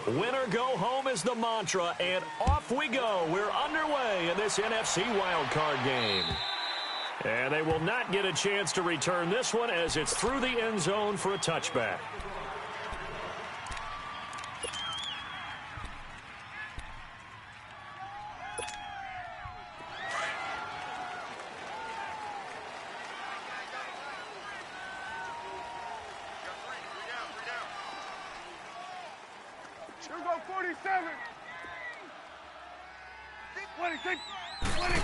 Win or go home is the mantra, and off we go. We're underway in this NFC wildcard game. And they will not get a chance to return this one as it's through the end zone for a touchback.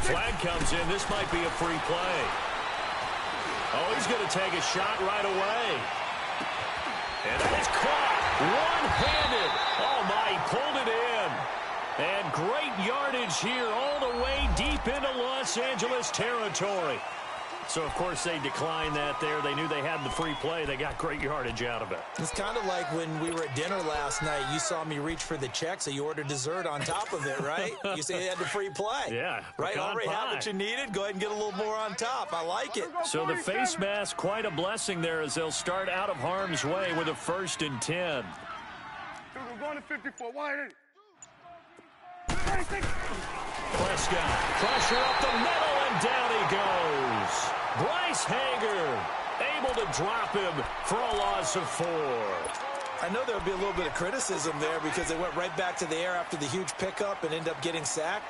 Flag comes in. This might be a free play. Oh, he's going to take a shot right away. And that is caught one-handed. Oh, my, he pulled it in. And great yardage here all the way deep into Los Angeles territory. So, of course, they declined that there. They knew they had the free play. They got great yardage out of it. It's kind of like when we were at dinner last night. You saw me reach for the check, so you ordered dessert on top of it, right? You say you had the free play. Yeah. Right? Already had what you needed. Go ahead and get a little more on top. I like it. So the face mask, quite a blessing there as they'll start out of harm's way with a 1st and 10. We're going to 54. Wide. Prescott, pressure up the middle, and down he goes. Bryce Hager able to drop him for a loss of 4. I know there would be a little bit of criticism there because they went right back to the air after the huge pickup and end up getting sacked.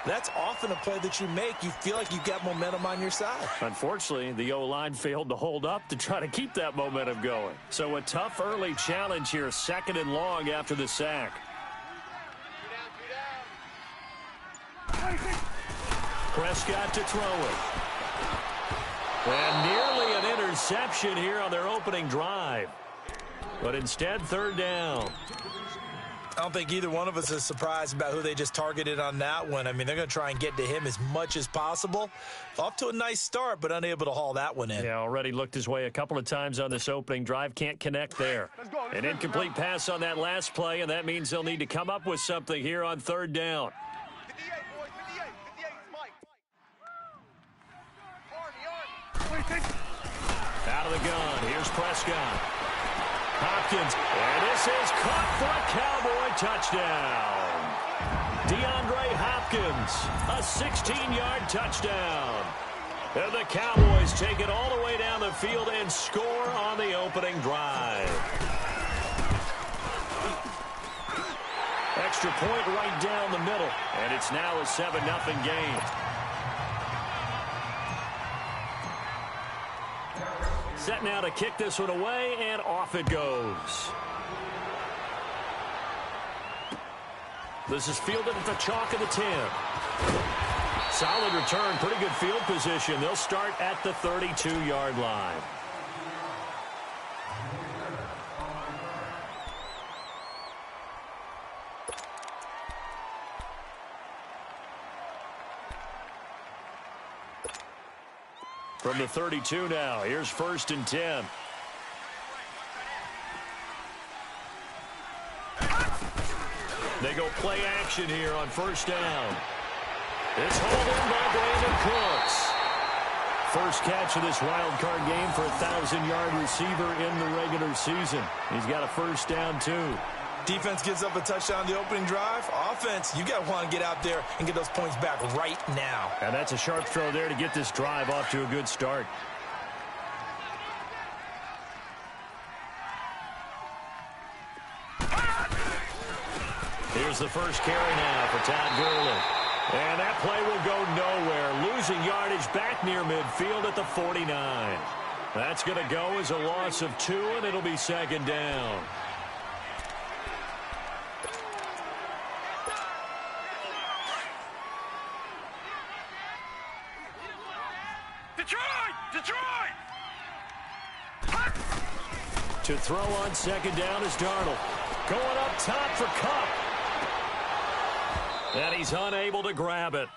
That's often a play that you make. You feel like you've got momentum on your side. Unfortunately, the O-line failed to hold up to try to keep that momentum going. So a tough early challenge here, 2nd and long after the sack. Prescott to throw it. And nearly an interception here on their opening drive. But instead, 3rd down. I don't think either one of us is surprised about who they just targeted on that one. I mean, they're going to try and get to him as much as possible. Off to a nice start, but unable to haul that one in. Yeah, already looked his way a couple of times on this opening drive. Can't connect there. An incomplete pass on that last play, and that means they'll need to come up with something here on 3rd down. Out of the gun. Here's Prescott. Hopkins. And this is caught for a Cowboy touchdown. DeAndre Hopkins, a 16-yard touchdown. And the Cowboys take it all the way down the field and score on the opening drive. Extra point right down the middle. And it's now a 7-0 game. Set now to kick this one away, and off it goes. This is fielded at the chalk of the 10. Solid return, pretty good field position. They'll start at the 32-yard line. From the 32 now, here's 1st and 10. They go play action here on 1st down. It's hauled in by Brandon Cooks. First catch of this wild card game for a 1,000-yard receiver in the regular season. He's got a 1st down, too. Defense gives up a touchdown the opening drive. Offense, you got to want to get out there and get those points back right now. And that's a sharp throw there to get this drive off to a good start. Here's the first carry now for Todd Gurley. And that play will go nowhere. Losing yardage back near midfield at the 49. That's going to go as a loss of 2, and it'll be 2nd down. To throw on 2nd down is Darnold. Going up top for Kupp. And he's unable to grab it.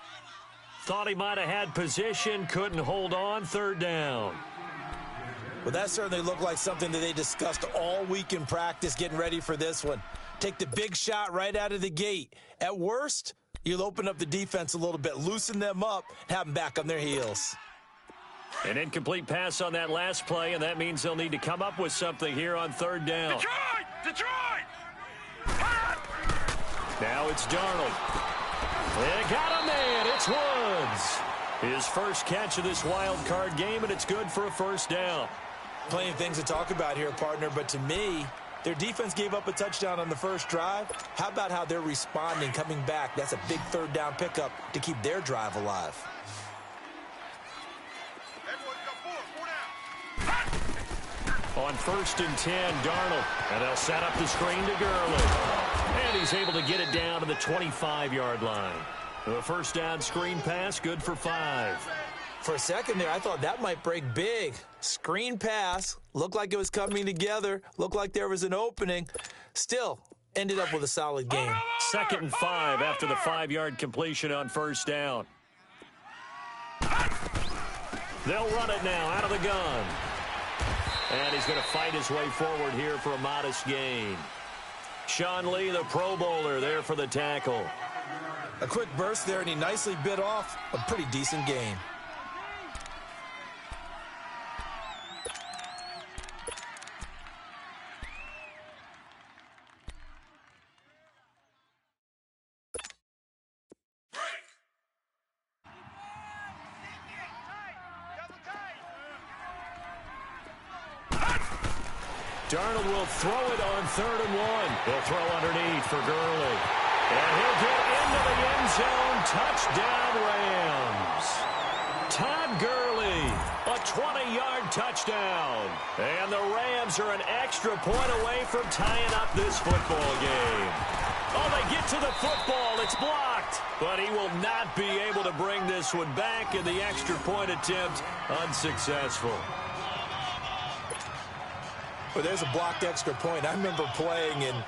Thought he might have had position, couldn't hold on, 3rd down. Well, that certainly looked like something that they discussed all week in practice getting ready for this one. Take the big shot right out of the gate. At worst, you'll open up the defense a little bit, loosen them up, and have them back on their heels. An incomplete pass on that last play, and that means they'll need to come up with something here on 3rd down. Detroit! Now it's Darnold. They got a man. It's Woods. His first catch of this wild card game, and it's good for a first down. Plenty of things to talk about here, partner, but to me, their defense gave up a touchdown on the first drive. How about how they're responding, coming back? That's a big third down pickup to keep their drive alive. On 1st and 10, Darnold. And they'll set up the screen to Gurley. And he's able to get it down to the 25-yard line. The first down screen pass, good for 5. For a second there, I thought that might break big. Screen pass, looked like it was coming together, looked like there was an opening. Still, ended up with a solid game. 2nd and 5 after the 5-yard completion on first down. They'll run it now out of the gun. And he's going to fight his way forward here for a modest gain. Sean Lee, the Pro Bowler, there for the tackle. A quick burst there, and he nicely bit off a pretty decent gain. Darnold will throw it on 3rd and 1. He'll throw underneath for Gurley. And he'll get into the end zone. Touchdown, Rams. Todd Gurley, a 20-yard touchdown. And the Rams are an extra point away from tying up this football game. Oh, they get to the football. It's blocked. But he will not be able to bring this one back, and the extra point attempt unsuccessful. Well, there's a blocked extra point. I remember playing, and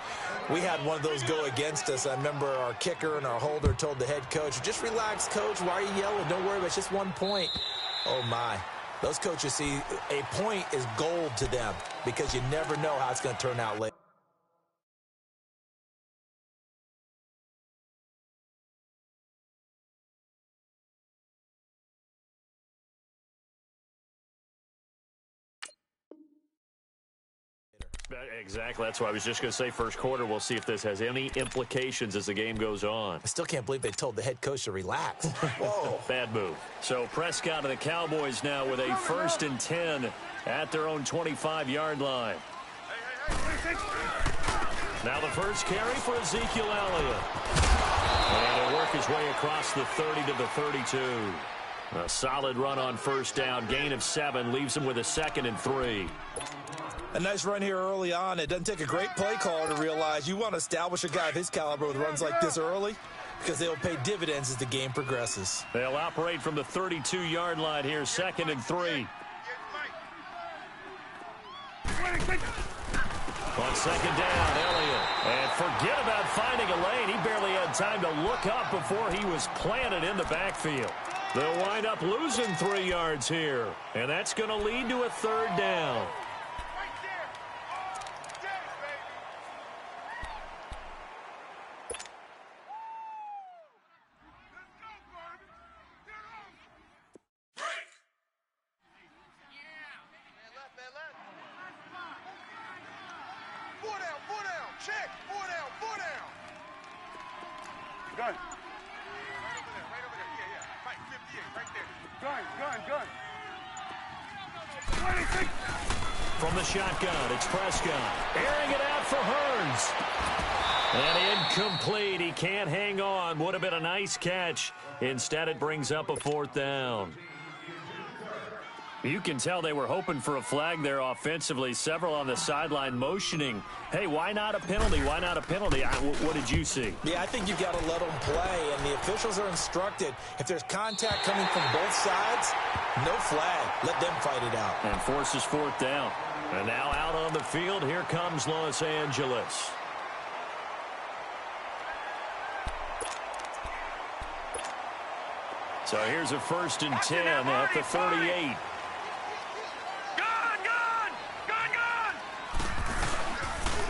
we had one of those go against us. I remember our kicker and our holder told the head coach, just relax, coach. Why are you yelling? Don't worry, it's just 1 point. Oh, my. Those coaches see a point is gold to them because you never know how it's going to turn out later. Exactly. That's why I was just going to say first quarter. We'll see if this has any implications as the game goes on. I still can't believe they told the head coach to relax. Whoa. Bad move. So Prescott and the Cowboys now with a 1st and 10 at their own 25-yard line. Now the first carry for Ezekiel Elliott. And he'll work his way across the 30 to the 32. A solid run on first down. Gain of 7 leaves him with a 2nd and 3. A nice run here early on. It doesn't take a great play caller to realize you want to establish a guy of his caliber with runs like this early because they'll pay dividends as the game progresses. They'll operate from the 32-yard line here, 2nd and 3. On 2nd down, Elliott. And forget about finding a lane. He barely had time to look up before he was planted in the backfield. They'll wind up losing 3 yards here. And that's going to lead to a 3rd down. Gun. Right over there. Yeah. Mike, 58, right there. Gun. 26. From the shotgun, it's Prescott. Airing it out for Hearns. And incomplete. He can't hang on. Would have been a nice catch. Instead, it brings up a 4th down. You can tell they were hoping for a flag there offensively. Several on the sideline motioning. Hey, why not a penalty? Why not a penalty? What did you see? Yeah, I think you've got to let them play, and the officials are instructed. If there's contact coming from both sides, no flag. Let them fight it out. And forces 4th down. And now out on the field, here comes Los Angeles. So here's a 1st and 10 at the 38.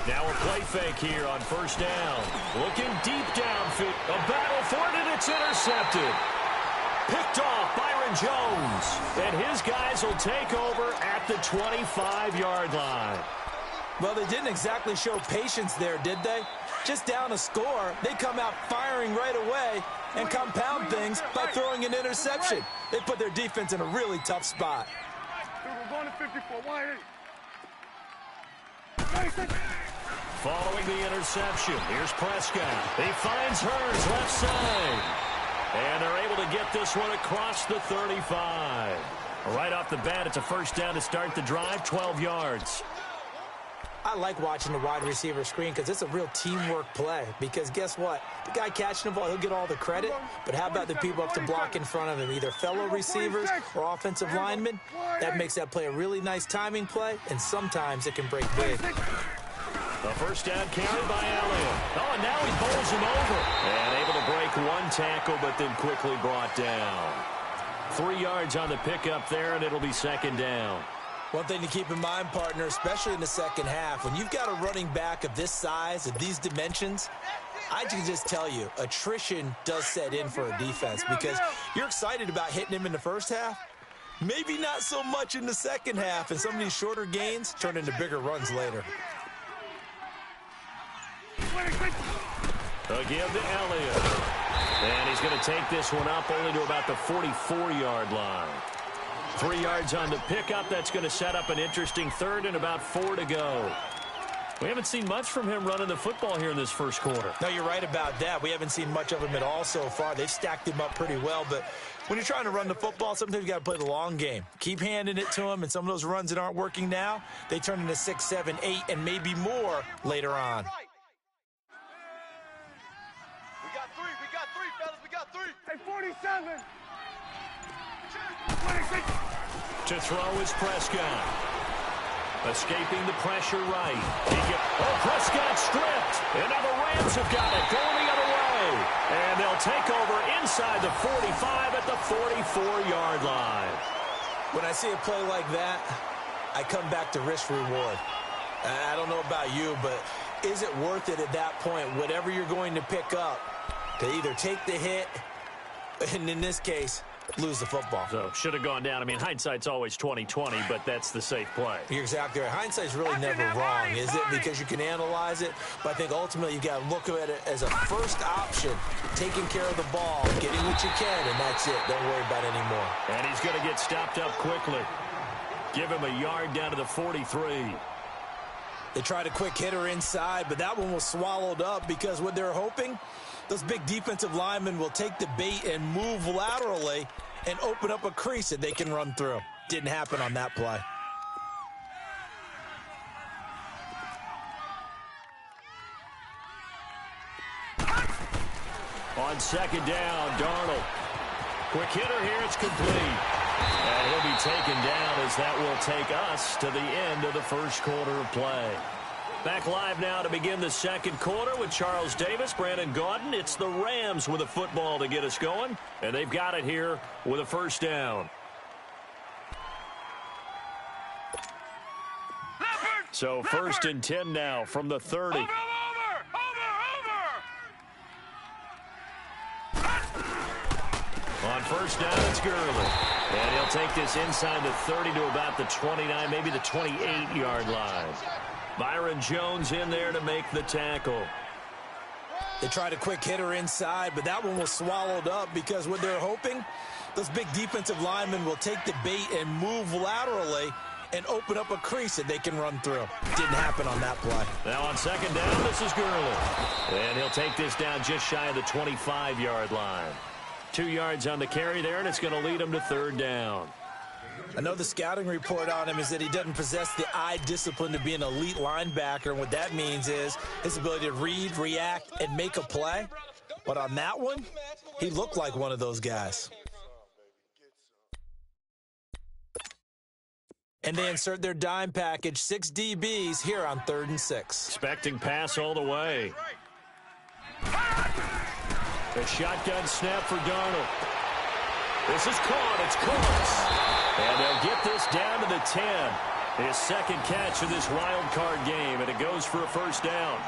Now a play fake here on 1st down. Looking deep downfield. A battle for it, and it's intercepted. Picked off Byron Jones. And his guys will take over at the 25-yard line. Well, they didn't exactly show patience there, did they? Just down a score, they come out firing right away and compound things by throwing an interception. They put their defense in a really tough spot. We're going to 54. Why Following the interception, here's Prescott. He finds Hurns left side. And they're able to get this one across the 35. Right off the bat, it's a first down to start the drive, 12 yards. I like watching the wide receiver screen because it's a real teamwork play. Because guess what? The guy catching the ball, he'll get all the credit. But how about the people up to block in front of him, either fellow receivers or offensive linemen? That makes that play a really nice timing play, and sometimes it can break big. The first down carry by Elliott. Oh, and now he bowls him over. And able to break one tackle, but then quickly brought down. 3 yards on the pickup there, and it'll be second down. One thing to keep in mind, partner, especially in the second half, when you've got a running back of this size, of these dimensions, I can just tell you, attrition does set in for a defense because you're excited about hitting him in the first half. Maybe not so much in the second half, and some of these shorter gains turn into bigger runs later. Again to Elliott. And he's going to take this one up only to about the 44-yard line. 3 yards on the pickup. That's going to set up an interesting third and about 4 to go. We haven't seen much from him running the football here in this first quarter. No, you're right about that. We haven't seen much of him at all so far. They've stacked him up pretty well, but when you're trying to run the football, sometimes you got to play the long game. Keep handing it to him, and some of those runs that aren't working now, they turn into 6, 7, 8, and maybe more later on. We got three, fellas. We got three. Hey, 47. 26. To throw is Prescott. Escaping the pressure right. Prescott stripped. And now the Rams have got it going the other way. And they'll take over inside the 45 at the 44-yard line. When I see a play like that, I come back to risk reward. I don't know about you, but is it worth it at that point, whatever you're going to pick up, to either take the hit, and in this case, lose the football? So, should have gone down. I mean, hindsight's always 20/20, but that's the safe play. You're exactly right. Hindsight's really never wrong, is it? Because you can analyze it, but I think ultimately you got to look at it as a first option, taking care of the ball, getting what you can, and that's it. Don't worry about it anymore. And he's going to get stopped up quickly. Give him a yard down to the 43. They tried a quick hitter inside, but that one was swallowed up because what they're hoping, those big defensive linemen will take the bait and move laterally and open up a crease that they can run through. Didn't happen on that play. On second down, Darnold. Quick hitter here, it's complete. And he'll be taken down as that will take us to the end of the first quarter of play. Back live now to begin the second quarter with Charles Davis, Brandon Gaudin. It's the Rams with a football to get us going, and they've got it here with a first down. So first and 10 now from the 30. Over. On first down, it's Gurley. And he'll take this inside the 30 to about the 29, maybe the 28-yard line. Byron Jones in there to make the tackle. They tried a quick hitter inside, but that one was swallowed up because what they're hoping, those big defensive linemen will take the bait and move laterally and open up a crease that they can run through. Didn't happen on that play. Now on second down, this is Gurley. And he'll take this down just shy of the 25-yard line. 2 yards on the carry there, and it's going to lead him to third down. I know the scouting report on him is that he doesn't possess the eye discipline to be an elite linebacker. And what that means is his ability to read, react, and make a play. But on that one, he looked like one of those guys. And they insert their dime package, 6 DBs here on 3rd and 6. Expecting pass all the way. A shotgun snap for Darnold. This is caught. It's close. And they'll get this down to the 10. His second catch of this wild card game, and it goes for a first down.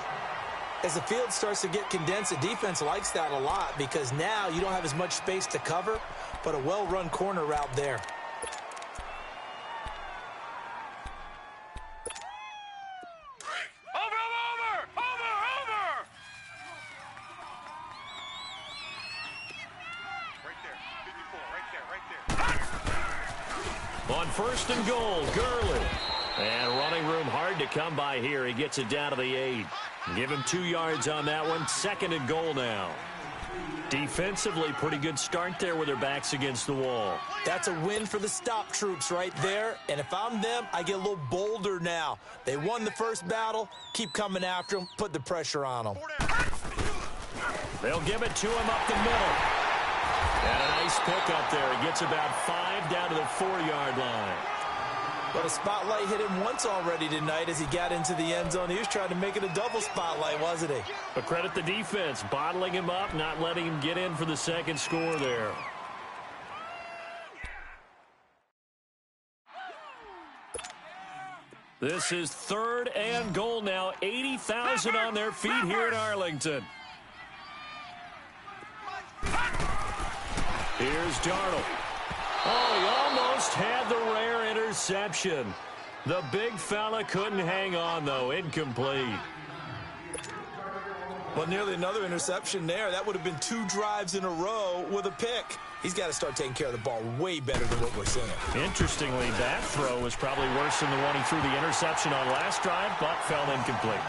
As the field starts to get condensed, the defense likes that a lot because now you don't have as much space to cover, but a well-run corner route there. On first and goal, Gurley. And running room hard to come by here. He gets it down to the 8. Give him 2 yards on that one. Second and goal now. Defensively, pretty good start there with their backs against the wall. That's a win for the stop troops right there. And if I'm them, I get a little bolder now. They won the first battle. Keep coming after them. Put the pressure on them. They'll give it to him up the middle. And a nice pick up there. He gets about 5 down to the 4-yard line. But a spotlight hit him once already tonight as he got into the end zone. He was trying to make it a double spotlight, wasn't he? But credit the defense, bottling him up, not letting him get in for the second score there. This is third and goal now. 80,000 on their feet here in Arlington. Here's Darnold. Oh, he almost had the rare interception. The big fella couldn't hang on, though. Incomplete. Well, nearly another interception there. That would have been 2 drives in a row with a pick. He's got to start taking care of the ball way better than what we're seeing. Interestingly, that throw was probably worse than the one he threw the interception on last drive, but fell incomplete.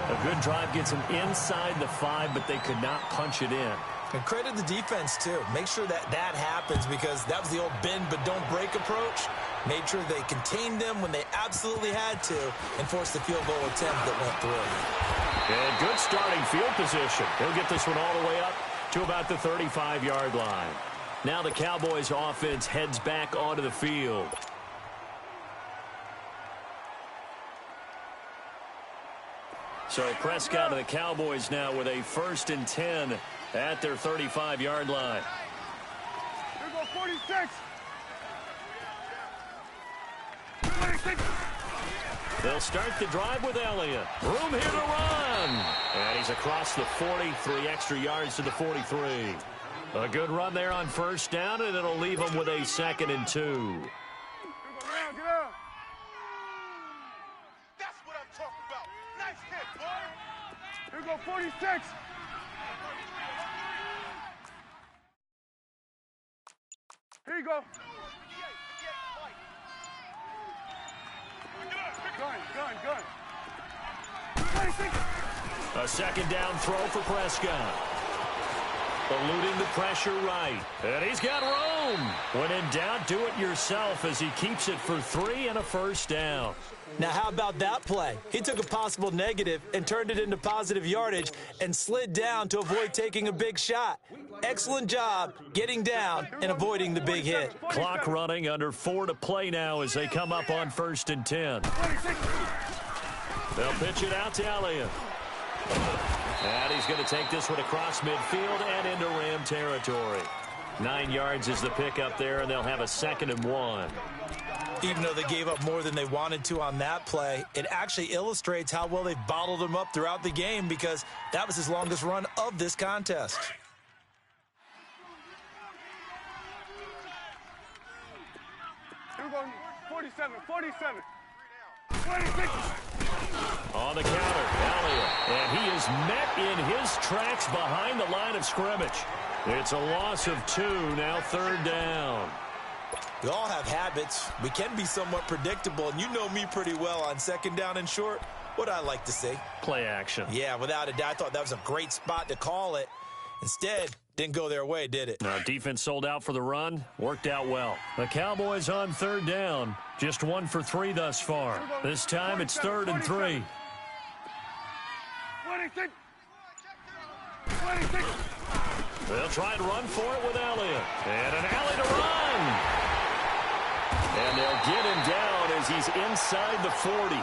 A good drive gets him inside the 5, but they could not punch it in. And credit the defense, too. Make sure that happens because that was the old bend but don't break approach. Made sure they contained them when they absolutely had to and forced the field goal attempt that went through. And good starting field position. He'll get this one all the way up to about the 35-yard line. Now the Cowboys offense heads back onto the field. So Prescott and the Cowboys now with a 1st and 10 at their 35-yard line. Here go 46. 26. They'll start the drive with Elliott. Room here to run. And he's across the 40, 3 extra yards to the 43. A good run there on first down, and it'll leave him with a 2nd and 2. Here go, get out. That's what I'm talking about. Nice hit, boy. Here go 46. Here you go. Gun. 26. A 2nd down throw for Prescott. Eluding the pressure right. And he's got room. When in doubt, do it yourself as he keeps it for 3 and a 1st down. Now, how about that play? He took a possible negative and turned it into positive yardage and slid down to avoid taking a big shot. Excellent job getting down and avoiding the big hit. Clock running, under 4 to play now as they come up on 1st and 10. They'll pitch it out to Elliott. And he's going to take this one across midfield and into Ram territory. 9 yards is the pickup there, and they'll have a 2nd and 1. Even though they gave up more than they wanted to on that play, it actually illustrates how well they've bottled him up throughout the game because that was his longest run of this contest. Here we go, 47. 26. On the counter, Elliott. And he is met in his tracks behind the line of scrimmage. It's a loss of 2, now 3rd down. We all have habits. We can be somewhat predictable, and you know me pretty well on 2nd down and short. What I like to see. Play action. Yeah, without a doubt. I thought that was a great spot to call it. Instead, didn't go their way, did it? Defense sold out for the run. Worked out well. The Cowboys on 3rd down. Just 1 for 3 thus far. This time it's 3rd and 3. 26. They'll try and run for it with Elliott. And an alley to run. And they'll get him down as he's inside the 40.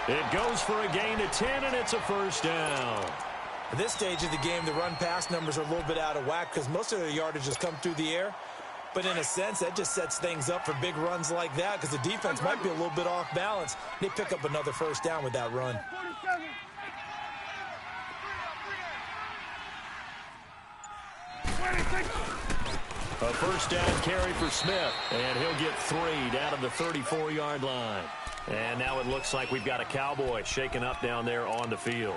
It goes for a gain of 10, and it's a 1st down. At this stage of the game, the run-pass numbers are a little bit out of whack because most of their yardage has come through the air. But in a sense, that just sets things up for big runs like that because the defense might be a little bit off balance. They pick up another 1st down with that run. 47. A 1st down carry for Smith, and he'll get 3 down to the 34-yard line. And now it looks like we've got a Cowboy shaken up down there on the field.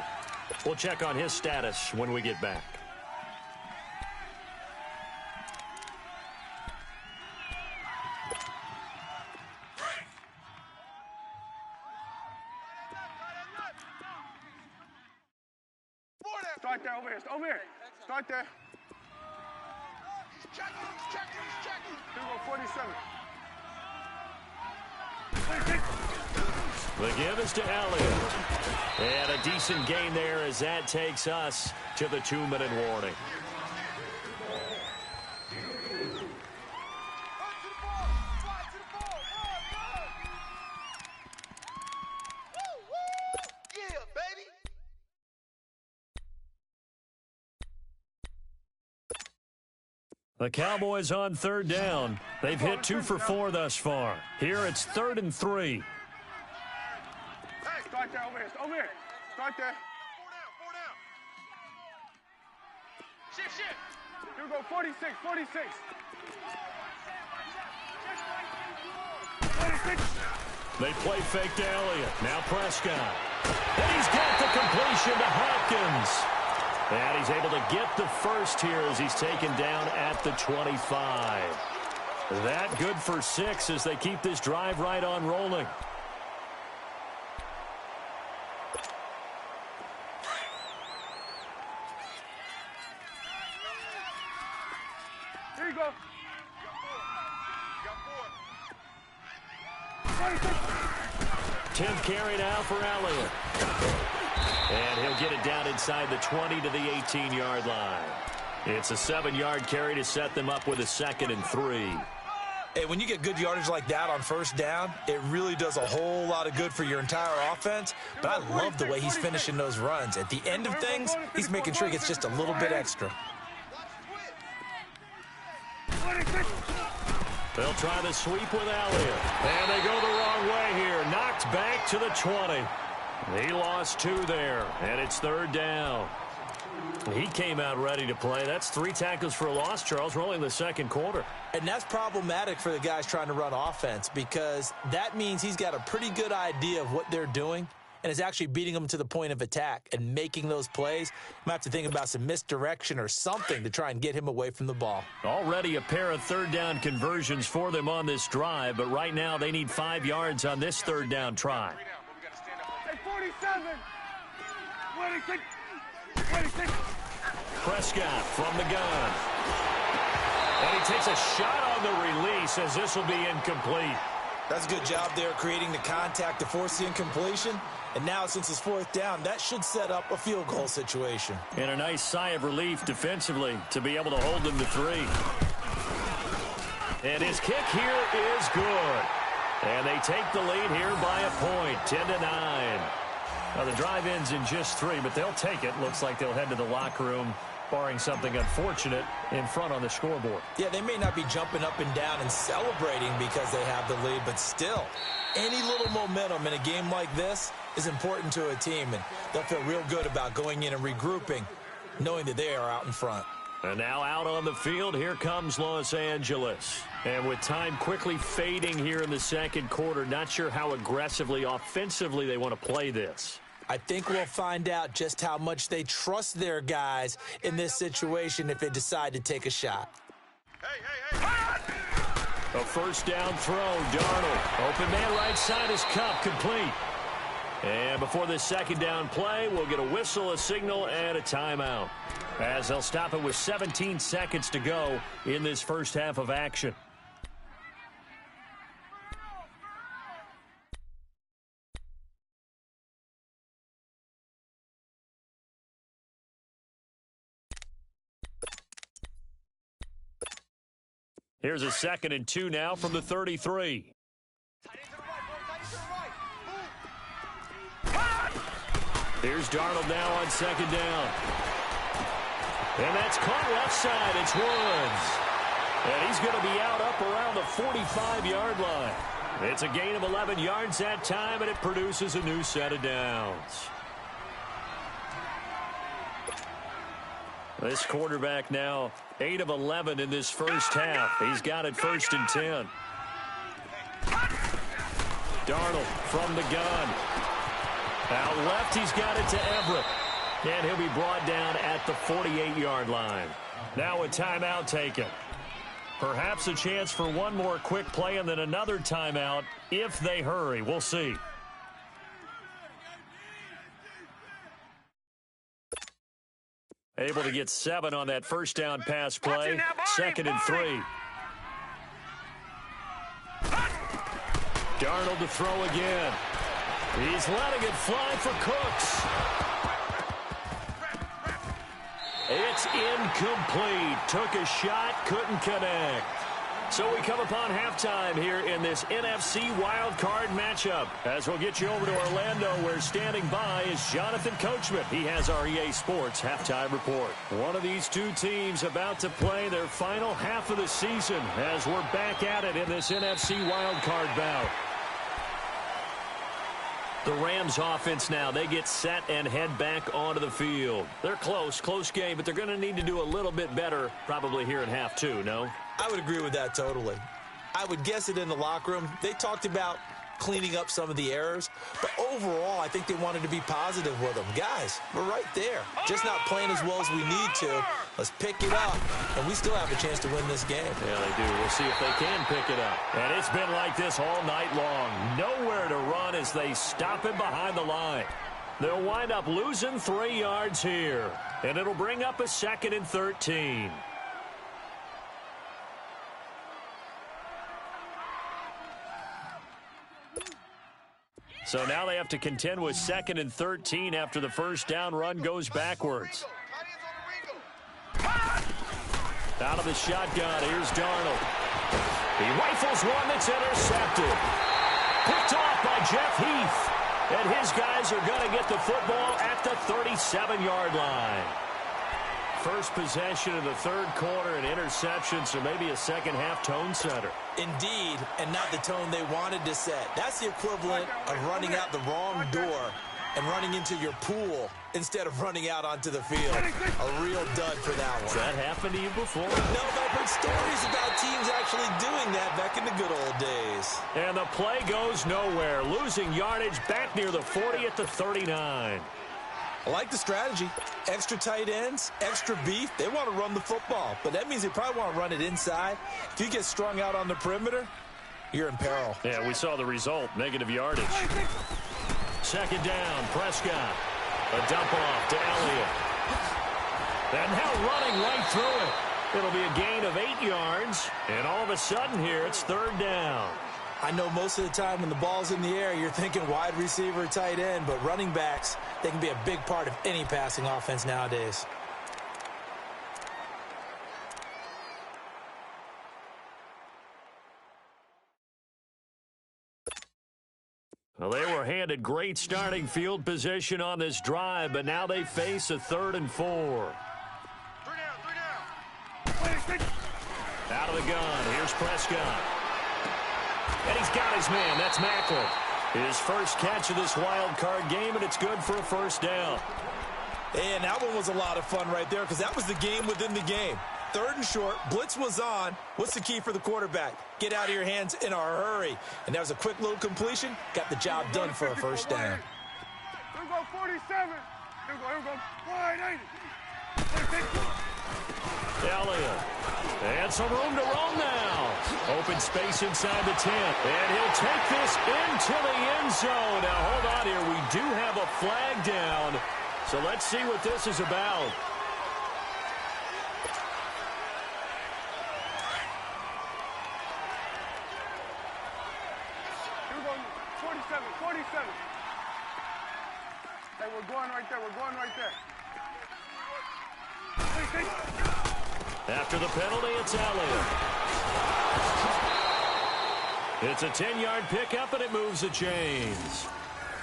We'll check on his status when we get back. Start there, over here. Over here. Start there. He's checking. Here we go, 47. The give is to Elliott. And a decent gain there as that takes us to the 2-minute warning. The Cowboys on third down. They've hit 2 for 4 thus far. Here it's 3rd and 3. Hey, start there, over here. Start there. 4 down. Shift. Here we go, 46. 46. They play fake to Elliott. Now Prescott. And he's got the completion to Hopkins. And he's able to get the first here as he's taken down at the 25. That good for 6 as they keep this drive right on rolling. Here you go. 10th carry now for Elliott. And he'll get it down inside the 20 to the 18-yard line. It's a 7-yard carry to set them up with a 2nd and 3. Hey, when you get good yardage like that on first down, it really does a whole lot of good for your entire offense. But I love the way he's finishing those runs. At the end of things, he's making sure he gets just a little bit extra. They'll try the sweep with Elliott. And they go the wrong way here. Knocked back to the 20. He lost 2 there, and it's 3rd down. He came out ready to play. That's 3 tackles for a loss, Charles. We're only in the 2nd quarter. And that's problematic for the guys trying to run offense because that means he's got a pretty good idea of what they're doing and is actually beating them to the point of attack and making those plays. Might have to think about some misdirection or something to try and get him away from the ball. Already a pair of 3rd down conversions for them on this drive, but right now they need 5 yards on this 3rd down try. 47. 26. Prescott from the gun. And he takes a shot on the release as this will be incomplete. That's a good job there creating the contact to force the incompletion. And now since it's 4th down, that should set up a field goal situation. And a nice sigh of relief defensively to be able to hold them to 3. And his kick here is good. And they take the lead here by a point, 10-9. Now, the drive ends in just 3, but they'll take it. Looks like they'll head to the locker room, barring something unfortunate in front on the scoreboard. Yeah, they may not be jumping up and down and celebrating because they have the lead, but still, any little momentum in a game like this is important to a team, and they'll feel real good about going in and regrouping, knowing that they are out in front. And now out on the field, here comes Los Angeles. And with time quickly fading here in the 2nd quarter, not sure how aggressively, offensively they want to play this. I think we'll find out just how much they trust their guys in this situation if they decide to take a shot. Hey. A 1st down throw, Darnold. Open man right side is Cup, complete. And before this 2nd down play, we'll get a whistle, a signal, and a timeout, as they'll stop it with 17 seconds to go in this first half of action. Here's a 2nd and 2 now from the 33. Here's Darnold now on 2nd down. And that's caught left side. It's Woods. And he's going to be out up around the 45-yard line. It's a gain of 11 yards that time, and it produces a new set of downs. This quarterback now 8 of 11 in this first half. He's got it 1st and 10. Darnold from the gun. Out left, he's got it to Everett. And he'll be brought down at the 48-yard line. Now a timeout taken. Perhaps a chance for one more quick play and then another timeout if they hurry. We'll see. Able to get 7 on that first down pass play. 2nd and 3. Darnold to throw again. He's letting it fly for Cooks. It's incomplete. Took a shot, couldn't connect. So we come upon halftime here in this NFC wild card matchup. As we'll get you over to Orlando, where standing by is Jonathan Coachman. He has our EA Sports halftime report. One of these two teams about to play their final half of the season as we're back at it in this NFC wild card bout. The Rams offense now, they get set and head back onto the field. They're close game, but they're going to need to do a little bit better probably here in half 2, no? I would agree with that totally. I would guess it in the locker room. They talked about cleaning up some of the errors, but overall, I think they wanted to be positive with them. Guys, we're right there. Just not playing as well as we need to. Let's pick it up, and we still have a chance to win this game. Yeah, they do. We'll see if they can pick it up. And it's been like this all night long. Nowhere to run as they stop him behind the line. They'll wind up losing 3 yards here, and it'll bring up a 2nd and 13. So now they have to contend with 2nd and 13 after the first down run goes backwards. Out of the shotgun, here's Darnold. He rifles one that's intercepted. Picked off by Jeff Heath. And his guys are going to get the football at the 37-yard line. First possession of the third quarter, an interception, so maybe a second-half tone setter. Indeed, and not the tone they wanted to set. That's the equivalent of running out the wrong door and running into your pool instead of running out onto the field. A real dud for that one. Has that happened to you before? No, but I've heard stories about teams actually doing that back in the good old days. And the play goes nowhere, losing yardage back near the 40 at the 39. I like the strategy. Extra tight ends, extra beef. They want to run the football, but that means they probably want to run it inside. If you get strung out on the perimeter, you're in peril. Yeah, we saw the result, negative yardage. 2nd down, Prescott. A dump off to Elliott. And now running right through it. It'll be a gain of 8 yards, and all of a sudden here it's 3rd down. I know most of the time when the ball's in the air, you're thinking wide receiver, tight end, but running backs, they can be a big part of any passing offense nowadays. Well, they were handed great starting field position on this drive, but now they face a 3rd and 4. 3 down. Out of the gun, here's Prescott. And he's got his man. That's Macklin. His first catch of this wild card game, and it's good for a first down. And that one was a lot of fun right there because that was the game within the game. 3rd and short, blitz was on. What's the key for the quarterback? Get out of your hands in a hurry. And that was a quick little completion. Got the job done for a first down. Here we go, 47. Here we go, 180. Elliott. And some room to roam now. Open space inside the 10. And he'll take this into the end zone. Now, hold on here. We do have a flag down. So let's see what this is about. Here we go, 47. Hey, we're going right there. After the penalty, it's Elliott. It's a 10-yard pickup, and it moves the chains.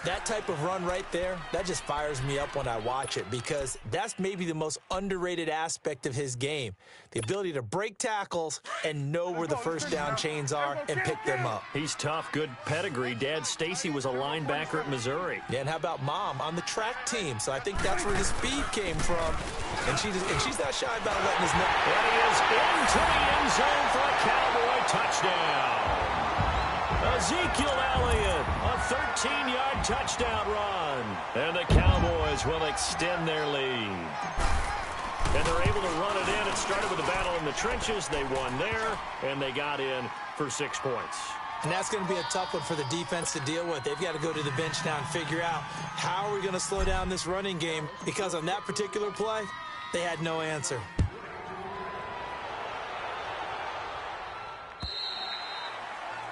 That type of run right there, that just fires me up when I watch it because that's maybe the most underrated aspect of his game. The ability to break tackles and know where the first down chains are and pick them up. He's tough, good pedigree. Dad, Stacy, was a linebacker at Missouri. Yeah, and how about Mom on the track team? So I think that's where his speed came from. And she's not shy about letting us know. And he is into the end zone for a Cowboy touchdown. Ezekiel Elliott, a 13-yard touchdown run. And the Cowboys will extend their lead. And they're able to run it in. It started with a battle in the trenches. They won there, and they got in for 6 points. And that's going to be a tough one for the defense to deal with. They've got to go to the bench now and figure out how are we going to slow down this running game, because on that particular play, They had no answer.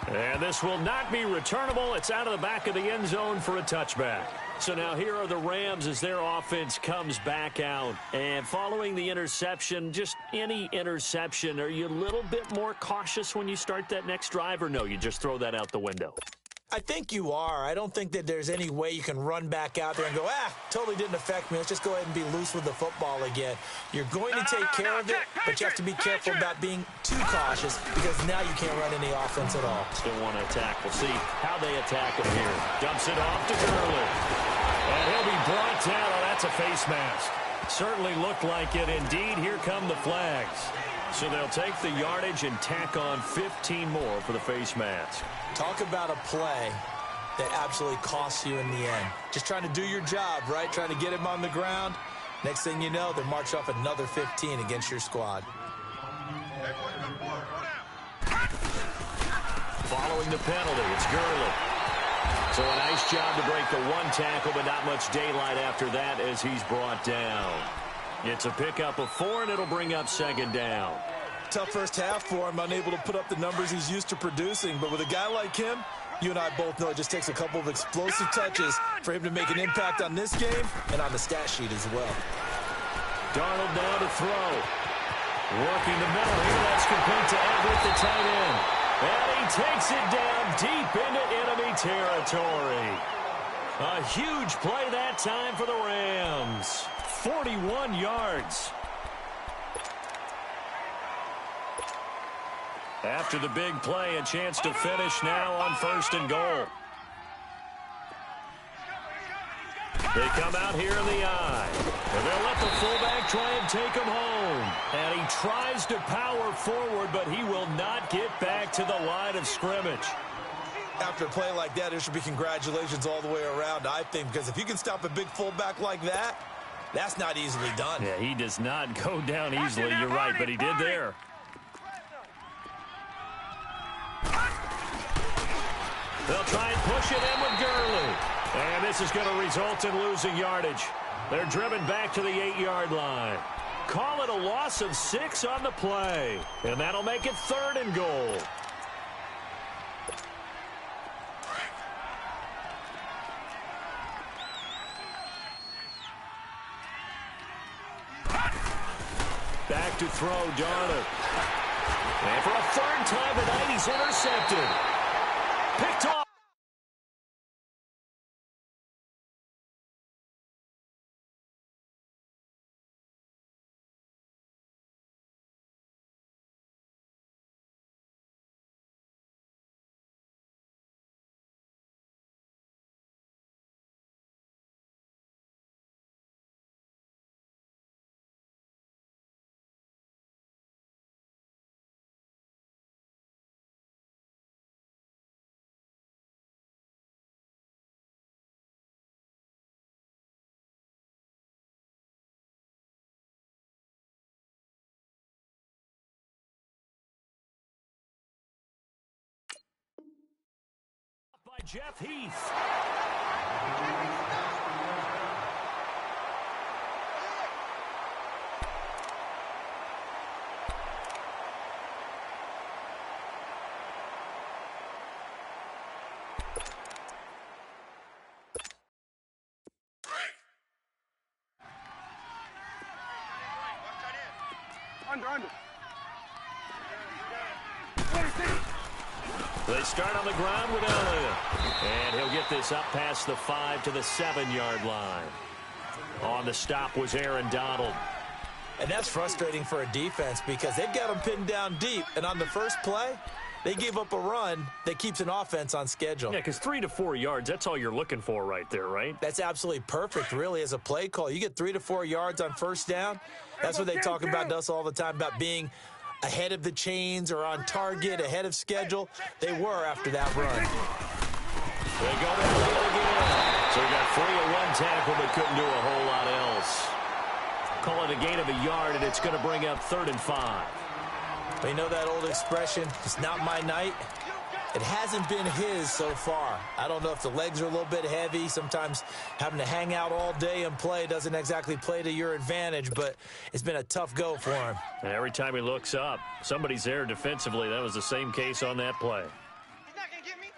And this will not be returnable. It's out of the back of the end zone for a touchback. So now here are the Rams as their offense comes back out. And following the interception, just any interception, are you a little bit more cautious when you start that next drive, or no, you just throw that out the window? I think you are. I don't think that there's any way you can run back out there and go, totally didn't affect me. Let's just go ahead and be loose with the football again. You're going to take care of it, but you have to be careful about being too cautious because now you can't run any offense at all. Still want to attack. We'll see how they attack him here. Dumps it off to Gurley. And he'll be brought down. Oh, that's a face mask. Certainly looked like it. Indeed, here come the flags. So they'll take the yardage and tack on 15 more for the face mask. Talk about a play that absolutely costs you in the end. Just trying to do your job, right? Trying to get him on the ground. Next thing you know, they march off another 15 against your squad. Following the penalty, it's Gurley. So a nice job to break the one tackle, but not much daylight after that as he's brought down. It's a pickup of 4, and it'll bring up second down. Tough first half for him, unable to put up the numbers he's used to producing. But with a guy like him, you and I both know it just takes a couple of explosive touches for him to make an impact on this game and on the stat sheet as well. Darnold now to throw. Working the middle here. That's complete to Everett, the tight end. And he takes it down deep into enemy territory. A huge play that time for the Rams. 41 yards. After the big play, a chance to finish now on 1st and goal. They come out here in the eye. And they'll let the fullback try and take him home. And he tries to power forward, but he will not get back to the line of scrimmage. After a play like that, there should be congratulations all the way around, I think, because if you can stop a big fullback like that, that's not easily done. Yeah, he does not go down easily. You're right, but he did there. They'll try and push it in with Gurley. And this is going to result in losing yardage. They're driven back to the 8-yard line. Call it a loss of 6 on the play. And that'll make it 3rd and goal. Back to throw, Darnold. And for a 3rd time tonight, he's intercepted. Picked off. By Jeff Heath. Under. They start on the ground with Elliott. And he'll get this up past the 5 to the 7-yard line. On the stop was Aaron Donald. And that's frustrating for a defense because they've got them pinned down deep. And on the first play, they gave up a run that keeps an offense on schedule. Yeah, because 3 to 4 yards, that's all you're looking for right there, right? That's absolutely perfect, really, as a play call. You get 3 to 4 yards on first down. That's what they talk about to us all the time, about being ahead of the chains or on target, ahead of schedule. They were after that run. They go to the field again. So he got free of one tackle but couldn't do a whole lot else. Call it a gain of a yard, and it's going to bring up 3rd and 5. You know that old expression, it's not my night. It hasn't been his so far. I don't know if the legs are a little bit heavy. Sometimes having to hang out all day and play doesn't exactly play to your advantage, but it's been a tough go for him. And every time he looks up, somebody's there defensively. That was the same case on that play. He's not going to get me.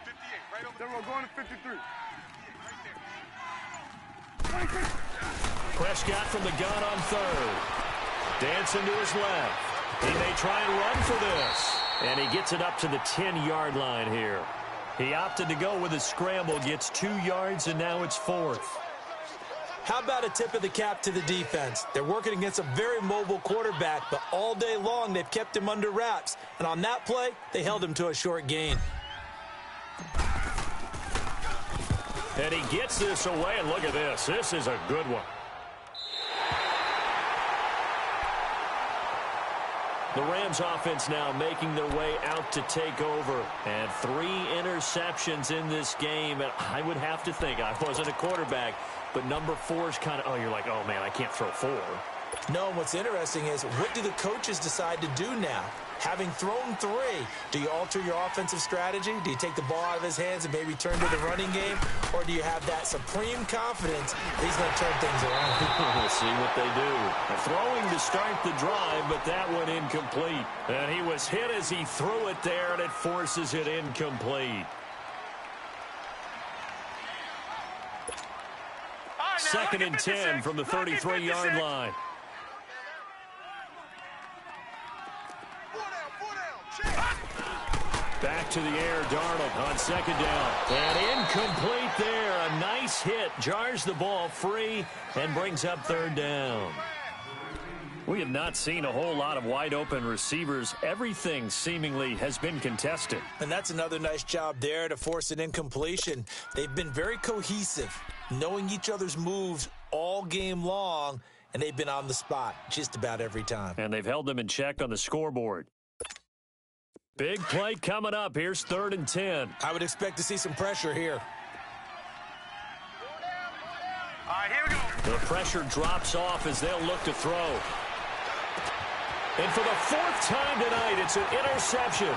58, right over there. We're going to 53. Right there. 26. Prescott from the gun on third. Dancing to his left. He may try and run for this. And he gets it up to the 10-yard line here. He opted to go with a scramble, gets 2 yards, and now it's 4th. How about a tip of the cap to the defense? They're working against a very mobile quarterback, but all day long they've kept him under wraps. And on that play, they held him to a short gain. And he gets this away, and look at this. This is a good one. The Rams offense now making their way out to take over. And 3 interceptions in this game. And I would have to think, I wasn't a quarterback, but number 4 is kind of, oh, you're like, oh, man, I can't throw 4. No, and what's interesting is, what do the coaches decide to do now? Having thrown 3, do you alter your offensive strategy? Do you take the ball out of his hands and maybe turn to the running game? Or do you have that supreme confidence that he's going to turn things around? We'll see what they do. Throwing to start the drive, but that one incomplete. And he was hit as he threw it there, and it forces it incomplete. Second and 10 from the 33-yard line. Back to the air, Darnold on second down. And incomplete there. A nice hit. Jars the ball free and brings up third down. We have not seen a whole lot of wide-open receivers. Everything seemingly has been contested. And that's another nice job there to force an incompletion. They've been very cohesive, knowing each other's moves all game long, and they've been on the spot just about every time. And they've held them in check on the scoreboard. Big play coming up. Here's 3rd and 10. I would expect to see some pressure here. All right, here we go. The pressure drops off as they'll look to throw. And for the 4th time tonight, it's an interception.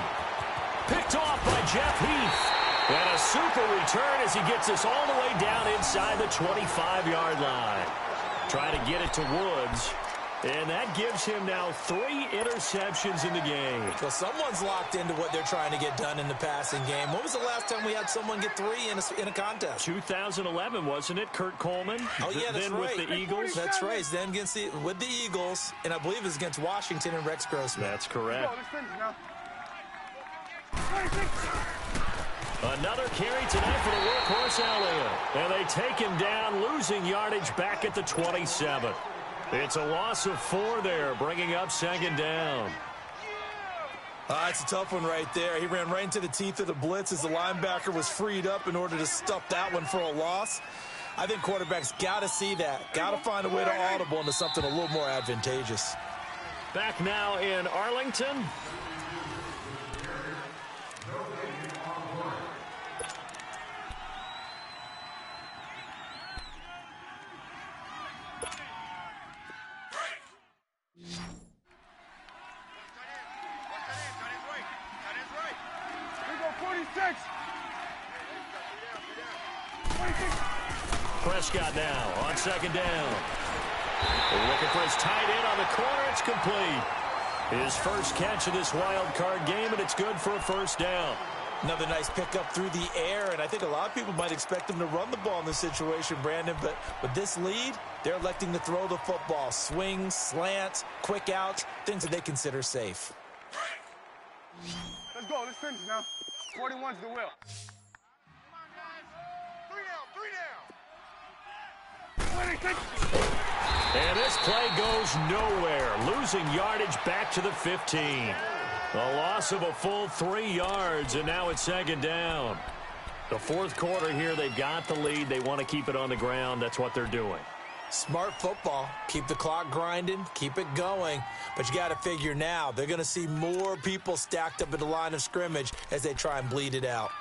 Picked off by Jeff Heath. And a super return as he gets this all the way down inside the 25-yard line. Trying to get it to Woods. And that gives him now 3 interceptions in the game. Well, someone's locked into what they're trying to get done in the passing game. When was the last time we had someone get 3 in a contest? 2011, wasn't it?Urt Coleman? Oh, yeah, that's then right. with the Eagles? That's right. Then with the Eagles, and I believe it was against Washington and Rex Grossman. That's correct. Let's finish now. Another carry tonight for the workhorse Elliott. And they take him down, losing yardage back at the 27. It's a loss of 4 there, bringing up second down. That's a tough one right there. He ran right into the teeth of the blitz as the linebacker was freed up in order to stuff that one for a loss. I think quarterbacks got to see that. Got to find a way to audible into something a little more advantageous. Back now in Arlington. Prescott now on second down. They're looking for his tight end on the corner. It's complete. His first catch of this wild card game, and it's good for a first down. Another nice pickup through the air, and I think a lot of people might expect him to run the ball in this situation, Brandon, but with this lead, they're electing to throw the football. Swings, slants, quick outs, things that they consider safe. Let's go. Let's finish now. 41's the will. And this play goes nowhere, losing yardage back to the 15. A loss of a full 3 yards, and now it's second down. The 4th quarter here, they've got the lead. They want to keep it on the ground. That's what they're doing. Smart football. Keep the clock grinding, keep it going. But you got to figure now, they're going to see more people stacked up at the line of scrimmage as they try and bleed it out.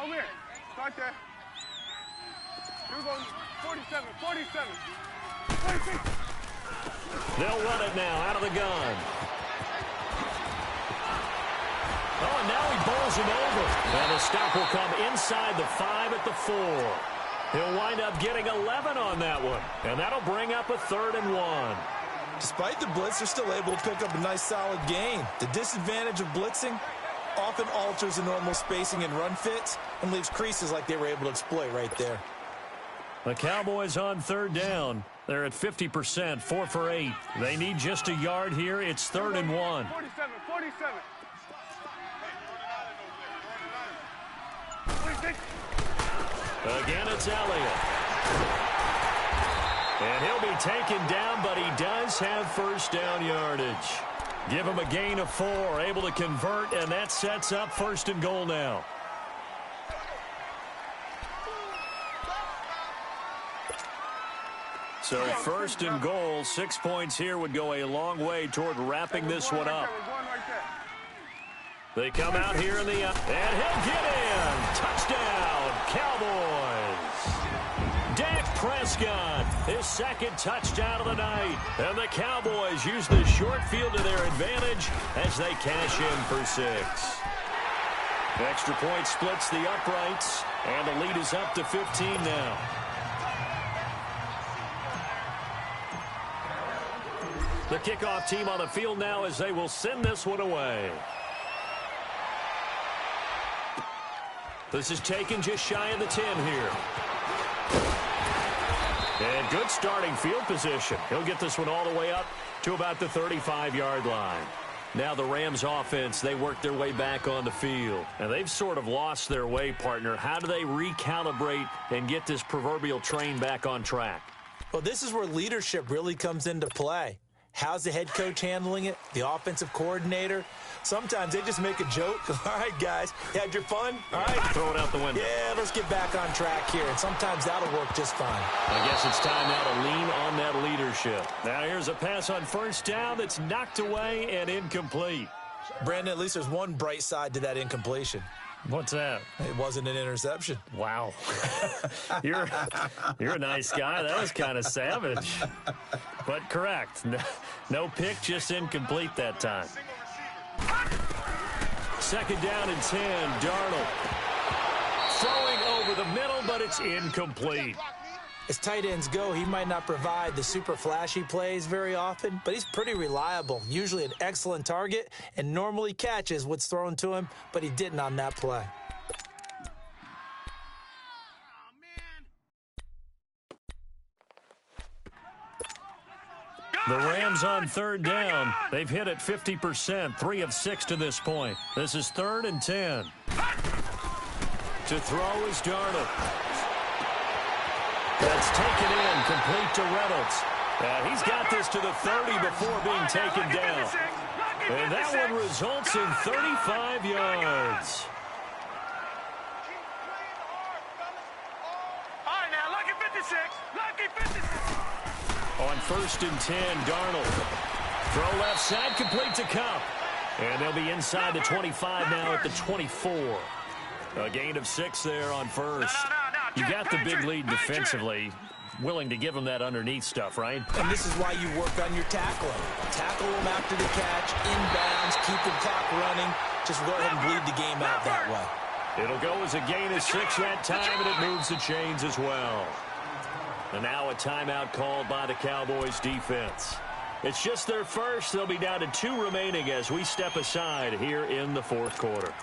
Over here. right there. You're going 47, 47. 46. They'll run it now out of the gun. Oh, and now he bowls him over. And the stop will come inside the 5 at the 4. He'll wind up getting 11 on that one. And that'll bring up a 3rd and 1. Despite the blitz, they're still able to pick up a nice, solid gain. The disadvantage of blitzing often alters the normal spacing and run fits and leaves creases like they were able to exploit right there. The Cowboys on 3rd down. They're at 50%, 4 for 8. They need just a yard here. It's 3rd and 1. 47, 47. 46. Again, it's Elliott. And he'll be taken down, but he does have first down yardage. Give him a gain of 4, able to convert, and that sets up 1st and goal now. So 1st and goal, 6 points here would go a long way toward wrapping this one up. They come out here in the and he'll get in. Touchdown, Cowboys. Dak Prescott, his 2nd touchdown of the night. And the Cowboys use the short field to their advantage as they cash in for 6. Extra point splits the uprights, and the lead is up to 15 now. The kickoff team on the field now as they will send this one away. This is taken just shy of the 10 here. And good starting field position. He'll get this one all the way up to about the 35-yard line. Now the Rams offense, they work their way back on the field. And they've sort of lost their way, partner. How do they recalibrate and get this proverbial train back on track? Well, this is where leadership really comes into play. How's the head coach handling it? The offensive coordinator? Sometimes they just make a joke. All right, guys, you had your fun? All right. Throw it out the window. Yeah, let's get back on track here. And sometimes that'll work just fine. I guess it's time now to lean on that leadership. Now here's a pass on 1st down that's knocked away and incomplete. Brandon, at least there's one bright side to that incompletion. What's that? It wasn't an interception. Wow. You're a nice guy. That was kind of savage. But correct. No pick, just incomplete that time. 2nd down and 10. Darnold throwing over the middle, but it's incomplete. As tight ends go, he might not provide the super flashy plays very often, but he's pretty reliable, usually an excellent target, and normally catches what's thrown to him, but he didn't on that play. The Rams on 3rd down. They've hit it 50%, 3 of 6 to this point. This is 3rd and 10. To throw is Darnold. That's taken in, complete to Reynolds. He's got this to the 30 before being taken down. And that one results in 35 yards. All right, now, lucky 56. Lucky 56. On 1st and 10, Darnold. Throw left side, complete to Cup. And they'll be inside the 25 now at the 24. A gain of 6 there on 1st. You got the big lead defensively. Willing to give them that underneath stuff, right? And this is why you work on your tackling. Tackle them after the catch, inbounds, keep the clock running. Just go ahead and bleed the game out that way. It'll go as a gain of 6 that time, and it moves the chains as well. And now a timeout called by the Cowboys defense. It's just their first. They'll be down to 2 remaining as we step aside here in the 4th quarter.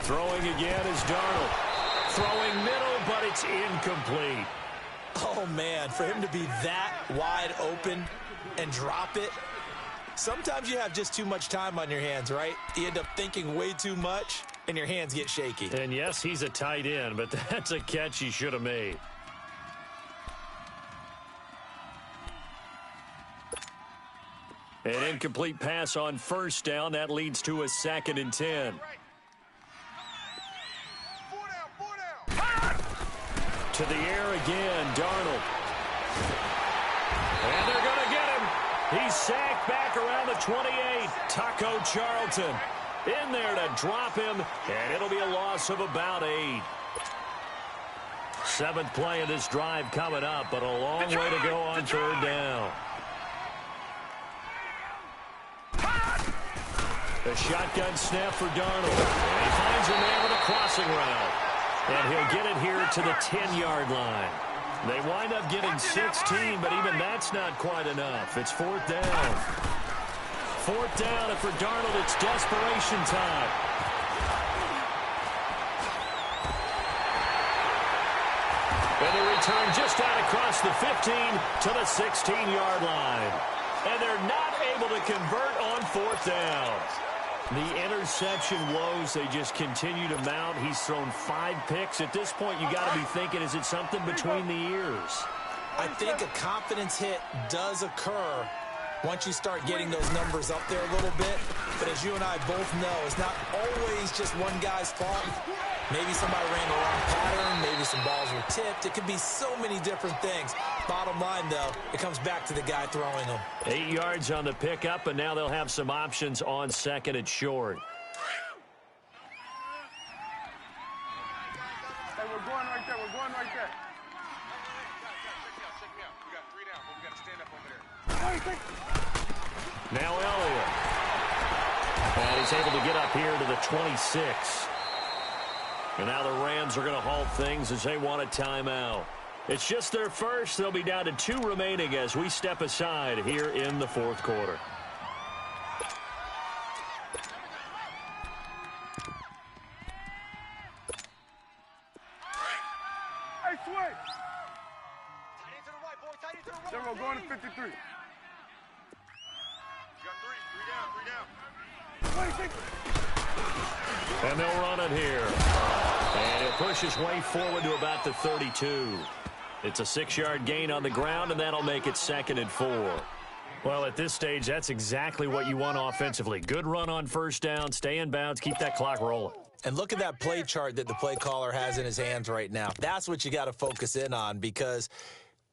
Throwing again is Darnold. Throwing middle, but it's incomplete. Oh, man, for him to be that wide open and drop it. Sometimes you have just too much time on your hands, right? You end up thinking way too much, and your hands get shaky. And, yes, he's a tight end, but that's a catch he should have made. An incomplete pass on 1st down. That leads to a 2nd and 10. To the air again, Darnold. And they're going to get him. He's sacked back around the 28. Taco Charlton in there to drop him, and it'll be a loss of about 8. 7th play of this drive coming up, but a long way to go on 3rd down. The shotgun snap for Darnold. And he finds a man with a crossing route. And he'll get it here to the 10-yard line. They wind up getting 16, but even that's not quite enough. It's 4th down. 4th down, and for Darnold, it's desperation time. And they return just out across the 15 to the 16-yard line. And they're not able to convert on 4th down. The interception woes, they just continue to mount. He's thrown 5 picks. At this point, you got to be thinking, is it something between the ears? I think a confidence hit does occur once you start getting those numbers up there a little bit. But as you and I both know, it's not always just one guy's fault. Maybe somebody ran the wrong pattern. Maybe some balls were tipped. It could be so many different things. Bottom line, though, it comes back to the guy throwing them. 8 yards on the pickup, and now they'll have some options on 2nd and short. Hey, we're going right there. We're going right there. Check me out. We got 3 down, but we got to stand up over there. Now Elliott. And he's able to get up here to the 26. And now the Rams are going to halt things as they want a timeout. It's just their first. They'll be down to 2 remaining as we step aside here in the 4th quarter. Hey, switch. Tight end to the right, boy. Tight end to the right. There we go. Going to 53. You got 3 down. 26. And they'll run it here. And he'll push his way forward to about the 32. It's a 6-yard gain on the ground, and that'll make it 2nd and 4. Well, at this stage, that's exactly what you want offensively. Good run on 1st down, stay in bounds, keep that clock rolling. And look at that play chart that the play caller has in his hands right now. That's what you got to focus in on, because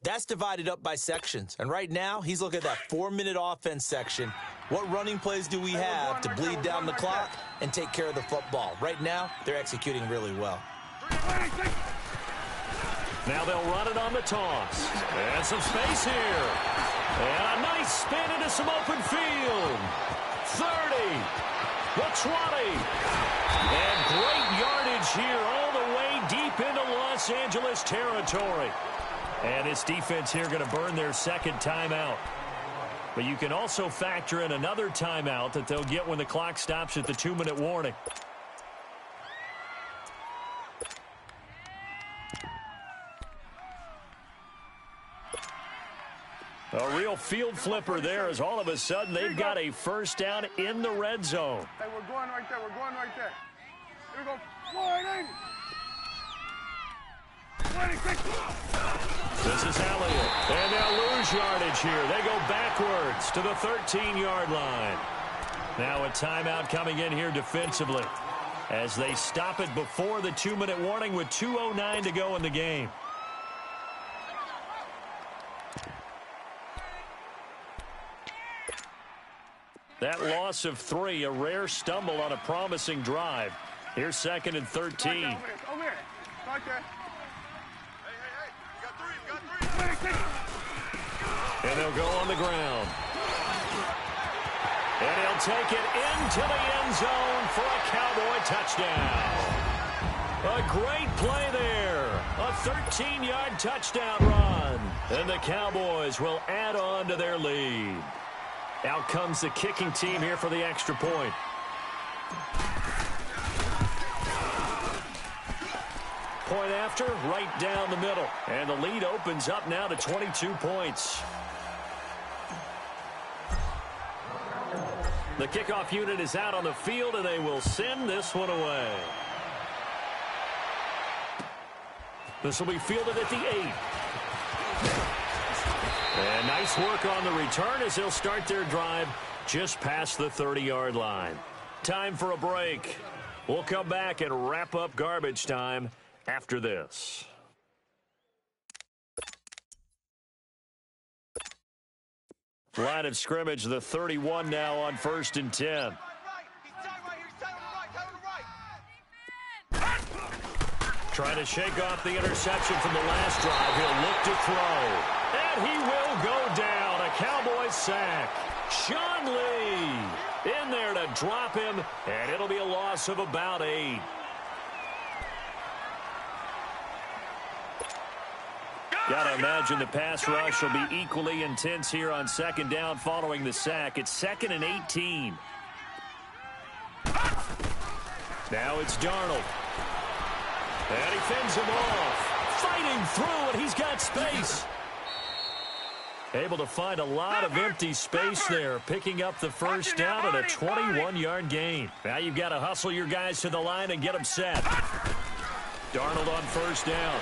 that's divided up by sections. And right now, he's looking at that 4-minute offense section. What running plays do we have to bleed down the clock and take care of the football? Right now, they're executing really well. Now they'll run it on the toss. And some space here. And a nice spin into some open field. 30. The 20. And great yardage here all the way deep into Los Angeles territory. And this defense here going to burn their 2nd timeout. But you can also factor in another timeout that they'll get when the clock stops at the 2-minute warning. A real field flipper there, as all of a sudden they've got a 1st down in the red zone. Hey, we're going right there. We're going right there. Here we go. 180. 26. This is Elliott. And they'll lose yardage here. They go backwards to the 13-yard line. Now a timeout coming in here defensively as they stop it before the 2-minute warning with 2:09 to go in the game. That loss of 3, a rare stumble on a promising drive. Here's 2nd and 13. Over there. Right there. Hey. You got 3. And they'll go on the ground. And he'll take it into the end zone for a Cowboy touchdown. A great play there. A 13-yard touchdown run. And the Cowboys will add on to their lead. Out comes the kicking team here for the extra point. Point after, right down the middle. And the lead opens up now to 22 points. The kickoff unit is out on the field, and they will send this one away. This will be fielded at the 8. And nice work on the return as they'll start their drive just past the 30-yard line. Time for a break. We'll come back and wrap up garbage time after this. Line of scrimmage, the 31 now on 1st and 10. Trying to shake off the interception from the last drive. He'll look to throw. And he will go down. A Cowboys sack. Sean Lee in there to drop him, and it'll be a loss of about 8. Gotta imagine the pass rush will be equally intense here on 2nd down following the sack. It's 2nd and 18. Now it's Darnold. And he fends him off. Fighting through, and he's got space. Able to find a lot of empty space there, picking up the first down and a 21-yard gain. Now you've got to hustle your guys to the line and get them set. Darnold on 1st down.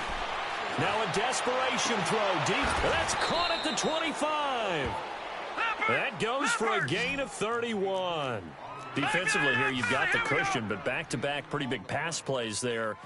Now a desperation throw deep. That's caught at the 25. That goes for a gain of 31. Defensively here, you've got the cushion, but back-to-back pretty big pass plays there.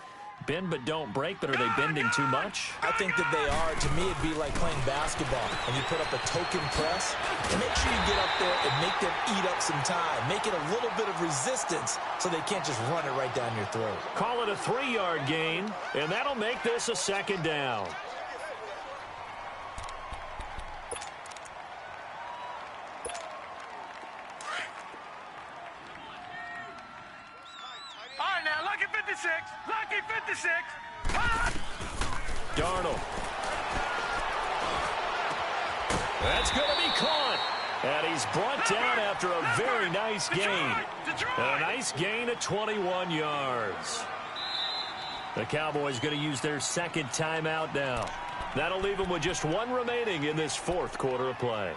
Bend but don't break, but are they bending too much? I think that they are. To me, it'd be like playing basketball, and you put up a token press, and make sure you get up there and make them eat up some time. Make it a little bit of resistance so they can't just run it right down your throat. Call it a 3-yard gain, and that'll make this a 2nd down. All right, now, lucky 56. Lucky 56. Darnold. That's going to be caught. And he's brought down after a very nice gain. A nice gain of 21 yards. The Cowboys going to use their 2nd timeout now. That'll leave them with just 1 remaining in this 4th quarter of play.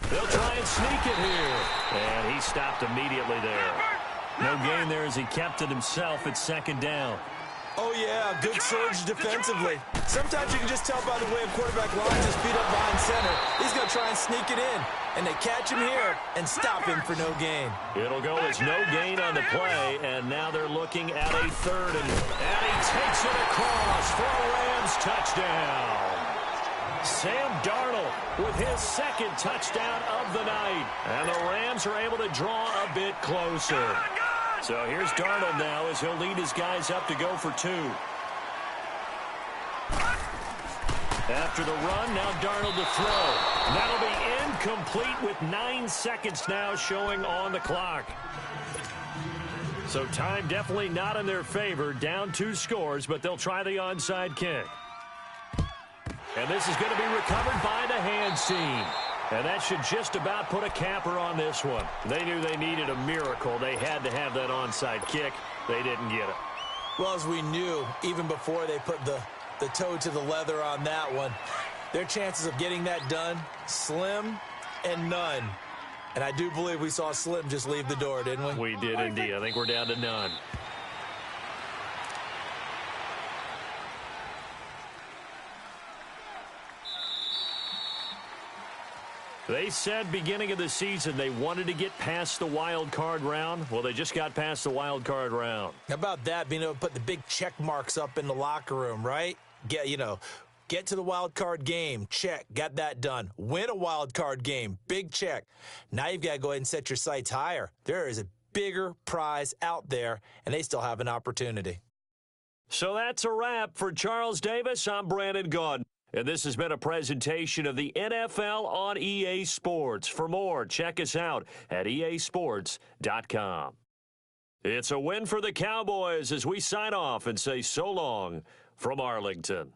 They'll try and sneak it here. And he stopped immediately there. No gain there as he kept it himself at 2nd down. Oh, yeah, good surge defensively. Sometimes you can just tell by the way a quarterback lines his feet up behind center. He's going to try and sneak it in. And they catch him here and stop him for no gain. It'll go as no gain on the play, and now they're looking at a 3rd. And he takes it across for a Rams touchdown. Sam Darnold with his 2nd touchdown of the night. And the Rams are able to draw a bit closer. So here's Darnold now as he'll lead his guys up to go for 2. After the run, now Darnold to throw. That'll be incomplete with 9 seconds now showing on the clock. So time definitely not in their favor. Down 2 scores, but they'll try the onside kick. And this is going to be recovered by the hands team. And that should just about put a capper on this one. They knew they needed a miracle. They had to have that onside kick. They didn't get it. Well, as we knew, even before they put the toe to the leather on that one, their chances of getting that done, slim and none. And I do believe we saw Slim just leave the door, didn't we? We did indeed. I think we're down to none. They said beginning of the season they wanted to get past the wild card round. Well, they just got past the wild card round. How about that, being able to put the big check marks up in the locker room, right? Get to the wild card game, check, got that done. Win a wild card game, big check. Now you've got to go ahead and set your sights higher. There is a bigger prize out there, and they still have an opportunity. So that's a wrap for Charles Davis. I'm Brandon Gaudin. And this has been a presentation of the NFL on EA Sports. For more, check us out at easports.com. It's a win for the Cowboys as we sign off and say so long from Arlington.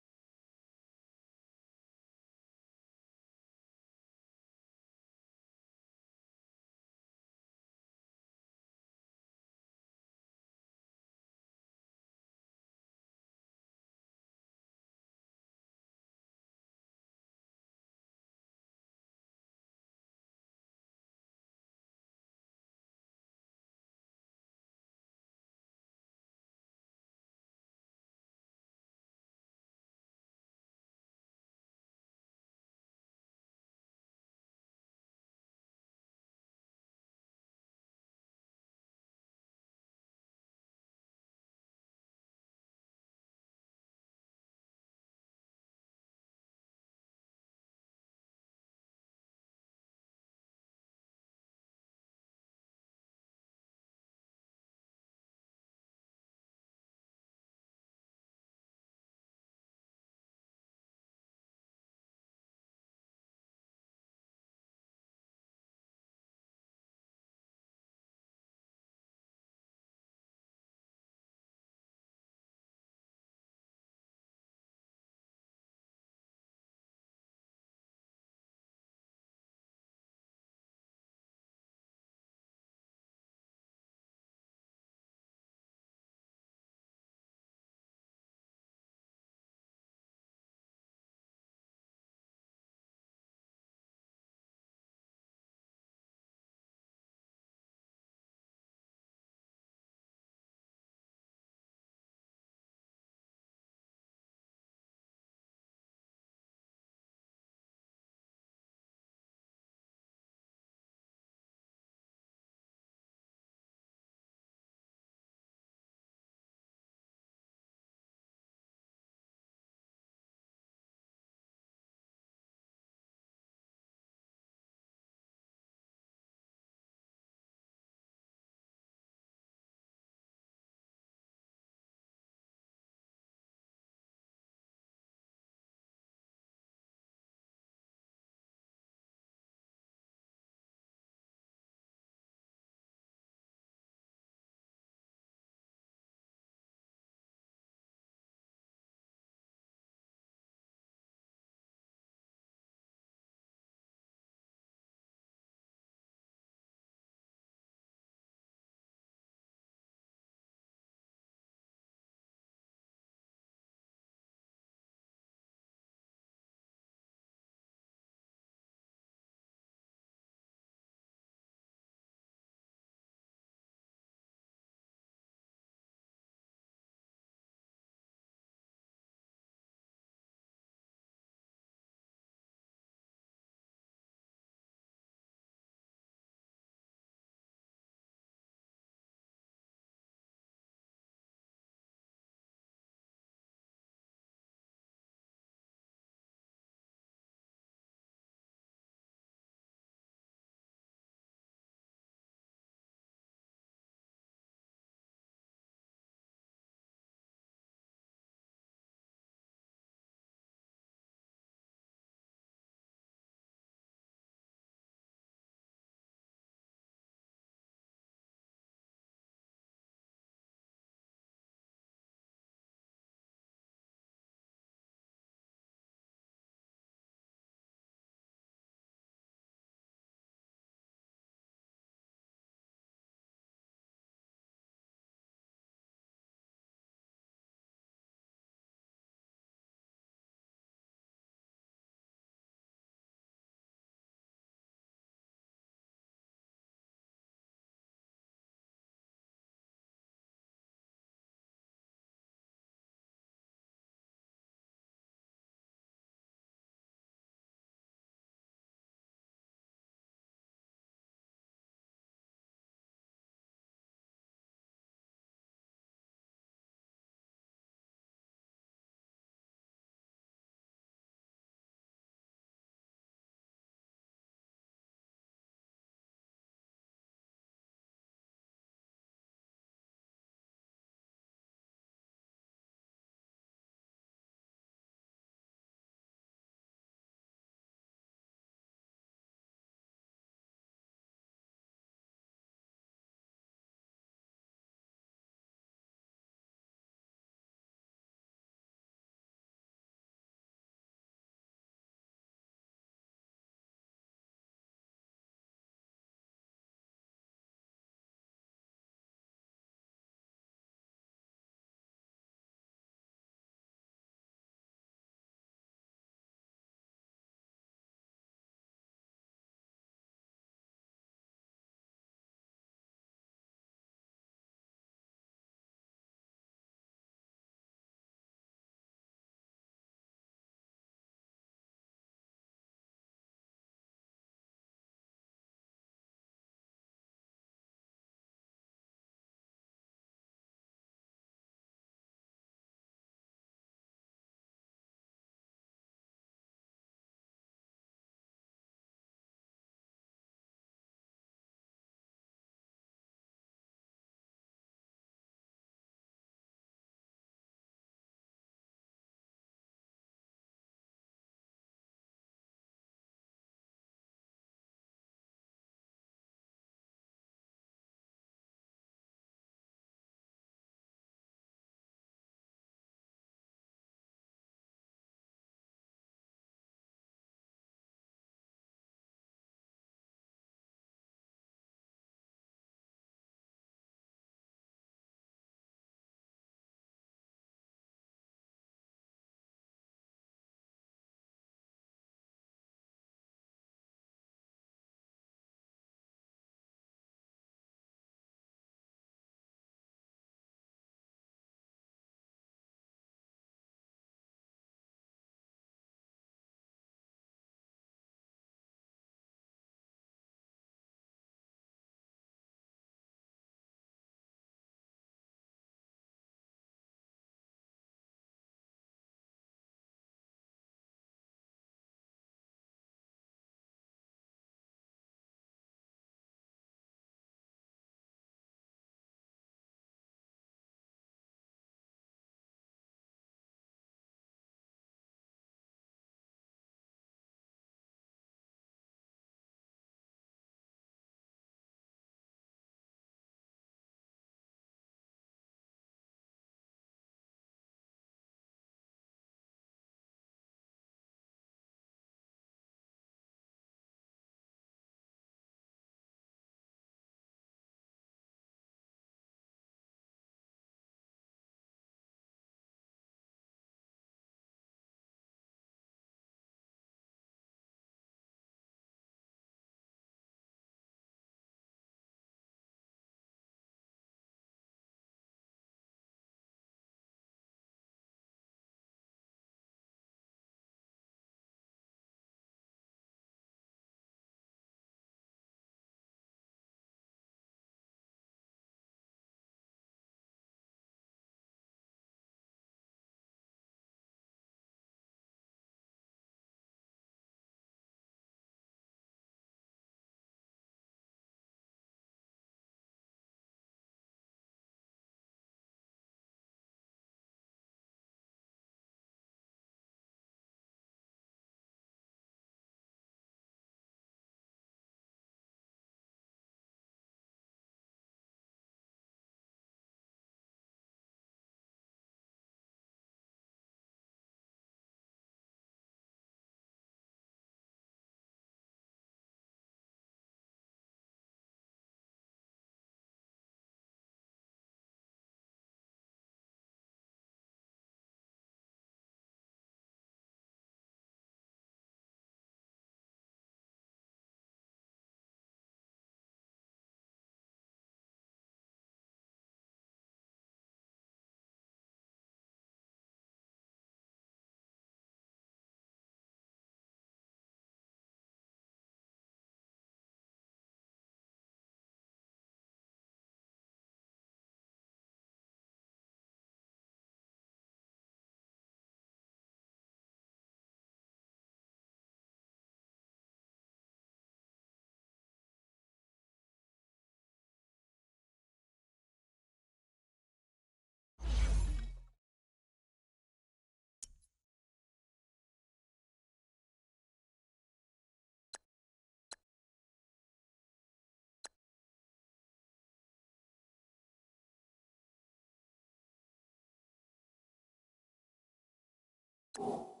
there.